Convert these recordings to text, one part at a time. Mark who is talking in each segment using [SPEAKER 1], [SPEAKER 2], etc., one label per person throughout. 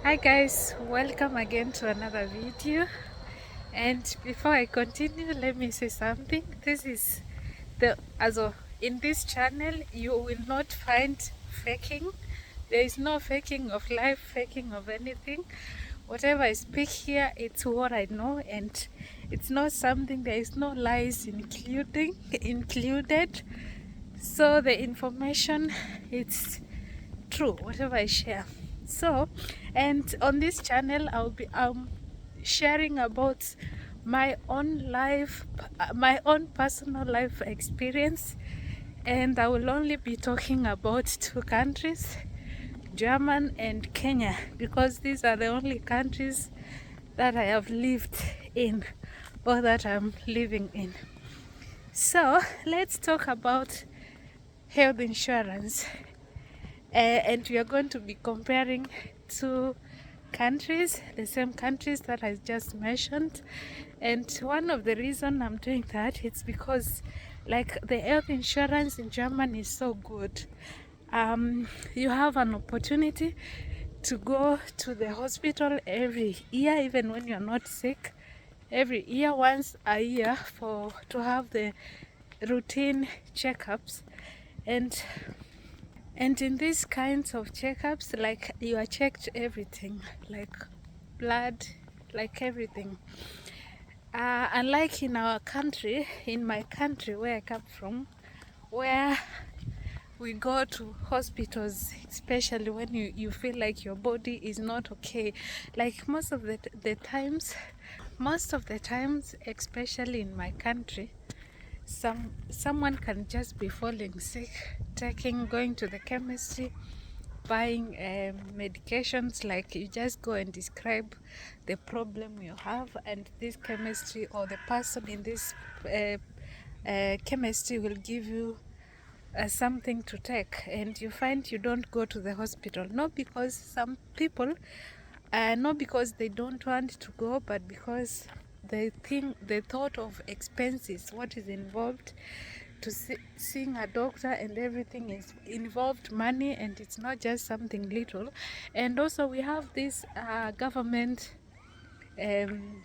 [SPEAKER 1] Hi guys, welcome again to another video. And before I continue, let me say something. This is in this channel you will not find faking. There is no faking of life, faking of anything. Whatever I speak here, it's what I know, and it's not something, there is no lies included. So the information, it's true, whatever I share. So, and on this channel, I'll be sharing about my own life, my own personal life experience, and I will only be talking about two countries, German and Kenya, because these are the only countries that I have lived in or that I'm living in. So, let's talk about health insurance. And we are going to be comparing two countries, the same countries that I just mentioned. And one of the reason I'm doing that is because like the health insurance in Germany is so good. You have an opportunity to go to the hospital every year, even when you're not sick. Every year, once a year, for to have the routine checkups. And in these kinds of checkups, like you are checked everything, like blood, like everything. Unlike in our country, in my country where I come from, where we go to hospitals, especially when you feel like your body is not okay. Like most of the times, especially in my country, someone can just be falling sick, going to the chemistry, buying medications. Like you just go and describe the problem you have, and this chemistry or the person in this chemistry will give you something to take, and you find you don't go to the hospital, not because some people not because they don't want to go, but because the thought of expenses, what is involved to seeing a doctor, and everything is involved money, and it's not just something little. And also we have this government um,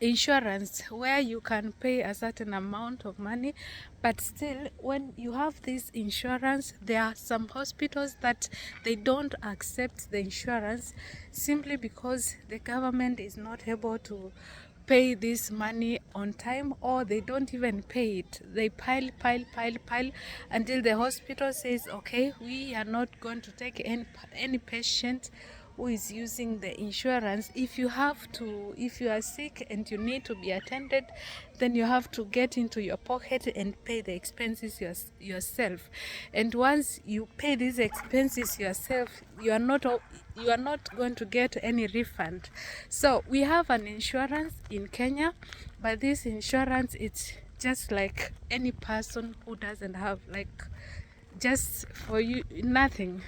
[SPEAKER 1] insurance where you can pay a certain amount of money, but still when you have this insurance, there are some hospitals that they don't accept the insurance simply because the government is not able to pay this money on time, or they don't even pay it. They pile until the hospital says, okay, we are not going to take any patient who is using the insurance. If you are sick and you need to be attended, then you have to get into your pocket and pay the expenses yourself. And once you pay these expenses yourself, you are not going to get any refund. So we have an insurance in Kenya, but this insurance, it's just like any person who doesn't have, like, just for you, nothing.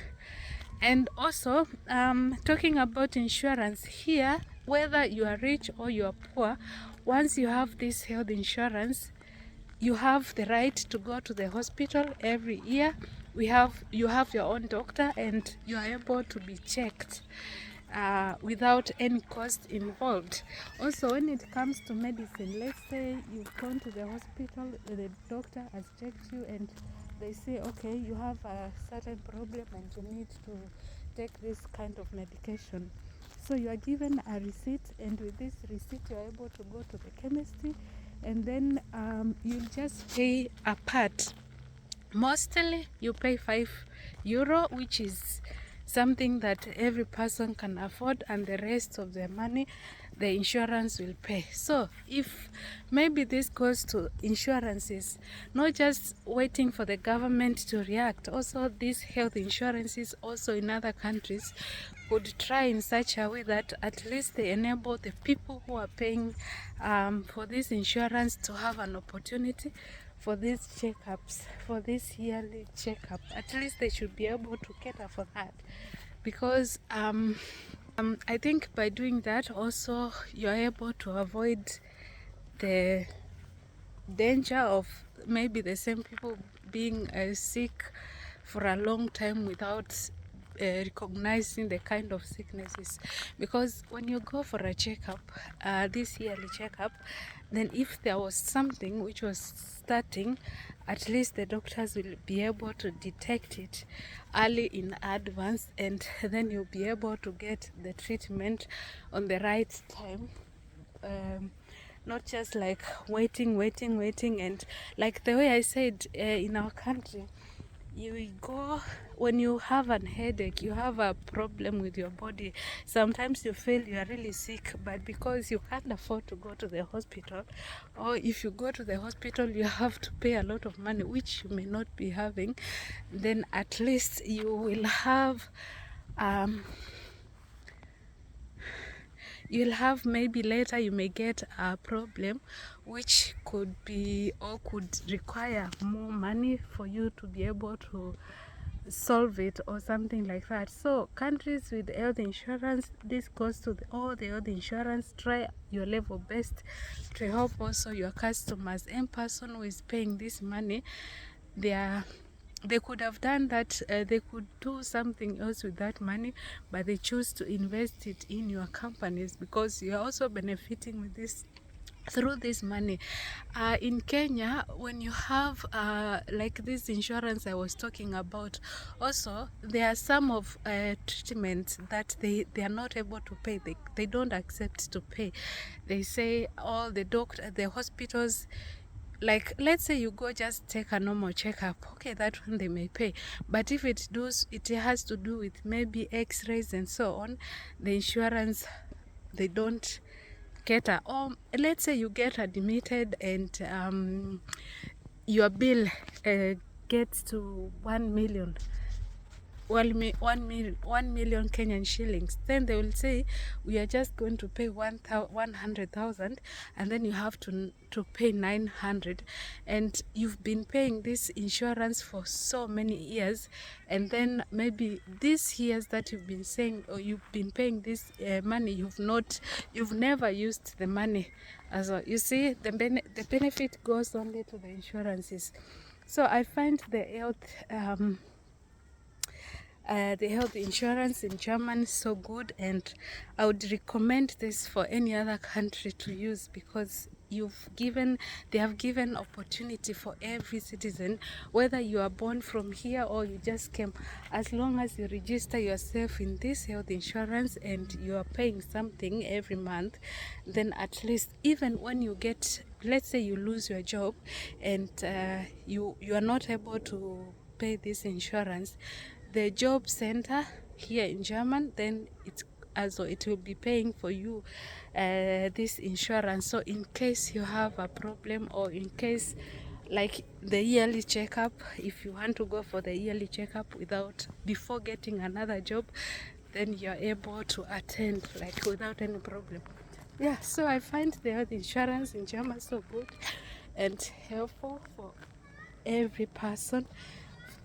[SPEAKER 1] And also, talking about insurance here, whether you are rich or you are poor, once you have this health insurance, you have the right to go to the hospital every year. You have your own doctor, and you are able to be checked without any cost involved. Also, when it comes to medicine, let's say you've gone to the hospital, the doctor has checked you, and they say, okay, you have a certain problem and you need to take this kind of medication. So you are given a receipt, and with this receipt you are able to go to the chemistry, and then you'll just pay a part. Mostly you pay €5, which is something that every person can afford, and the rest of the money the insurance will pay. So if maybe this goes to insurances, not just waiting for the government to react, also these health insurances also in other countries could try in such a way that at least they enable the people who are paying for this insurance to have an opportunity for these checkups, for this yearly checkup. At least they should be able to cater for that, because I think by doing that also you're able to avoid the danger of maybe the same people being sick for a long time without recognizing the kind of sicknesses, because when you go for a checkup, this yearly checkup, then if there was something which was starting, at least the doctors will be able to detect it early in advance, and then you'll be able to get the treatment on the right time. Not just like waiting, and like the way I said, in our country, you go when you have an headache, you have a problem with your body, sometimes you feel you are really sick, but because you can't afford to go to the hospital, or if you go to the hospital you have to pay a lot of money which you may not be having, then at least you will have you'll have, maybe later you may get a problem which could be or could require more money for you to be able to solve it or something like that. So countries with health insurance, this goes to all the health insurance, try your level best to help also your customers. And person who is paying this money, they could have done that, they could do something else with that money, but they choose to invest it in your companies, because you are also benefiting with this through this money. In Kenya, when you have like this insurance I was talking about, also there are some of treatments that they are not able to pay. They don't accept to pay. They say all the hospitals, like let's say you go just take a normal checkup, okay, that one they may pay, but if it has to do with maybe x-rays and so on, the insurance, they don't cater. Or let's say you get admitted and your bill gets to 1 million, 1 million Kenyan shillings, then they will say we are just going to pay 100,000, and then you have to pay 900, and you've been paying this insurance for so many years, and then maybe these years that you've been saying, or you've been paying this money, you've never used the money as well. You see, the benefit goes only to the insurances. So I find the health insurance in Germany so good, and I would recommend this for any other country to use, because they have given opportunity for every citizen, whether you are born from here or you just came, as long as you register yourself in this health insurance and you are paying something every month, then at least, even when you get, let's say you lose your job and you are not able to pay this insurance, the job center here in German, then it will be paying for you this insurance. So in case you have a problem, or in case like the yearly checkup, if you want to go for the yearly checkup before getting another job, then you're able to attend like without any problem. Yeah, so I find the health insurance in Germany so good and helpful for every person.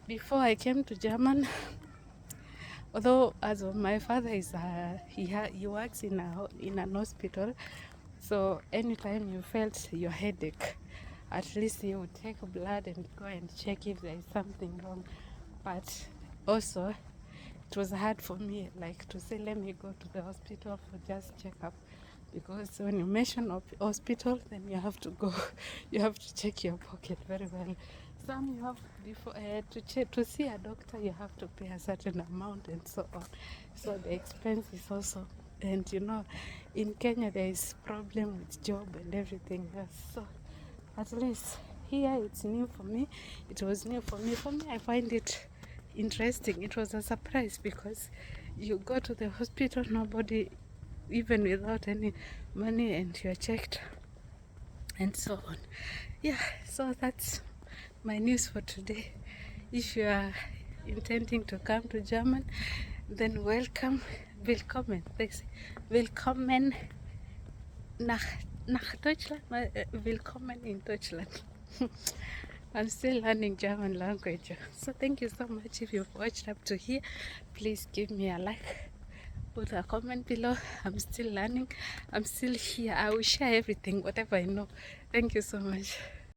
[SPEAKER 1] Before I came to German, although as of my father is he works in an hospital, so anytime you felt your headache, at least he would take blood and go and check if there is something wrong. But also it was hard for me, like, to say let me go to the hospital for just checkup, because when you mention hospital, then you have to go you have to check your pocket very well. Some you have, before to see a doctor, you have to pay a certain amount and so on, so the expense is also. And in Kenya there is problem with job and everything else, so at least here it's new for me. It was new for me. I find it interesting. It was a surprise, because you go to the hospital, nobody, even without any money, and you're checked and so on. Yeah, so that's my news for today. If you are intending to come to German, then willkommen, willkommen nach Deutschland, willkommen in Deutschland. I'm still learning German language, so thank you so much. If you've watched up to here, please give me a like, put a comment below. I'm still learning, I'm still here. I will share everything, whatever I know. Thank you so much.